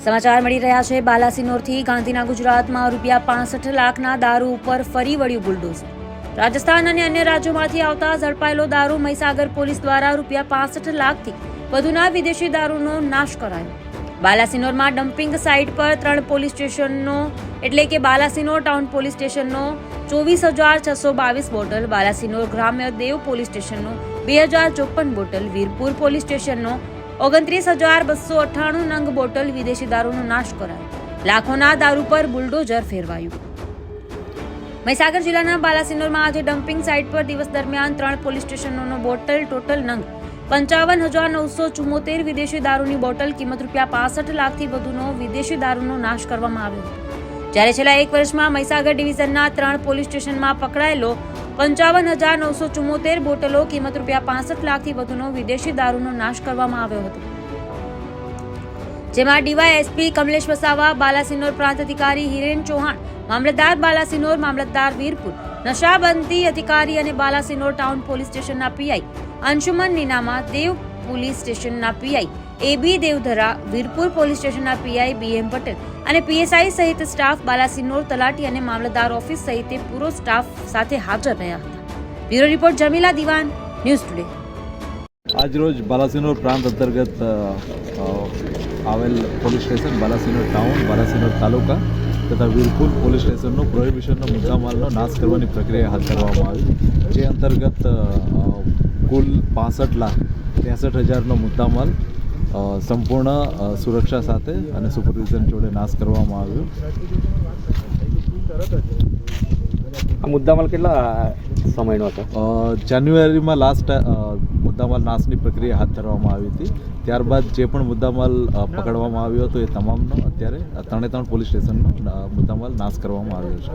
સમાચાર મળી રહ્યા છે બાલાસિનોરથી ગાંધીના ગુજરાતમાં ₹65 લાખના દારૂ ઉપર ફરી વળ્યું બુલડોઝર। રાજસ્થાન અને અન્ય રાજ્યોમાંથી આવતા ઝડપાયેલો દારૂ મહીસાગર પોલીસ દ્વારા ₹65 લાખથી વધુના વિદેશી દારૂનો નાશ કરાયો। બાલાસિનોરમાં ડમ્પિંગ સાઇટ પર 3 પોલીસ સ્ટેશનનો એટલે કે બાલાસિનોર ટાઉન પોલીસ સ્ટેશનનો 24,622 બોટલ, બાલાસિનોર ગ્રામ્ય દેવ પોલીસ સ્ટેશનનો 2,054 બોટલ, વીરપુર પોલીસ સ્ટેશનનો 29,298 નંગ બોટલ વિદેશી દારૂનો નાશ કરાયો। લાખોના દારૂ પર બુલડોઝર ફેરવાયું। મહીસાગર જિલ્લાના બાલાસિનોરમાં આજે ડમ્પિંગ સાઇટ પર દિવસ દરમિયાન 3 પોલીસ સ્ટેશનોનો બોટલ ટોટલ નંગ 55,974 વિદેશી દારૂની બોટલ કિંમત ₹65 લાખથી વધુનો વિદેશી દારૂનો નાશ કરવામાં આવ્યો હતો। જ્યારે છેલ્લા 1 વર્ષમાં મહીસાગર ડિવિઝનના 3 પોલીસ સ્ટેશનમાં પકડાયેલો 55,974 બોટલો કિંમત ₹65 લાખથી વધુનો વિદેશી દારૂનો નાશ કરવામાં આવ્યો હતો। જેમાં ડીવાયએસપી કમલેશ વસાવા, બાલાસિનોર પ્રાંત અધિકારી હિરેન ચૌહાણ, મામલતદાર બાલાસિનોર, મામલતદાર વીરપુર, નશાબંધી અધિકારી અને બાલાસિનોર ટાઉન પોલીસ સ્ટેશનના પીઆઈ અંશુમન નીનામા, દેવ પોલીસ સ્ટેશનના પીઆઈ એબી દેવધરા, વીરપુર પોલીસ સ્ટેશનના પીઆઈ બીએમ પટેલ અને પીએસઆઈ સહિત સ્ટાફ, બાલાસિનોર તલાટી અને મામલતદાર ઓફિસ સહિત પૂરો સ્ટાફ સાથે હાજર રહ્યા હતા। બ્યુરો રિપોર્ટ જમીલા દિવાન, ન્યૂઝ ટુડે। આજરોજ બાલાસિનોર પ્રાંત અંતર્ગત આવેલ police station Balasinor town, Balasinor taluka તથા વીરપુર પોલીસ સ્ટેશનનો પ્રોહિબિશનનો મુદ્દામાલનો નાશ કરવાની પ્રક્રિયા હાથ ધરવામાં આવી, જે અંતર્ગત કુલ 65,63,000નો મુદ્દામાલ સંપૂર્ણ સુરક્ષા સાથે અને સુપરવિઝન જોડે નાશ કરવામાં આવ્યો। આ મુદ્દામાલ કેટલા સમયનો હતો? જાન્યુઆરીમાં લાસ્ટ મુદ્દામાલ નાશની પ્રક્રિયા હાથ ધરવામાં આવી હતી। ત્યારબાદ જે પણ મુદ્દામાલ પકડવામાં આવ્યો હતો એ તમામનો અત્યારે 3 પોલીસ સ્ટેશનનો મુદ્દામાલ નાશ કરવામાં આવ્યો છે।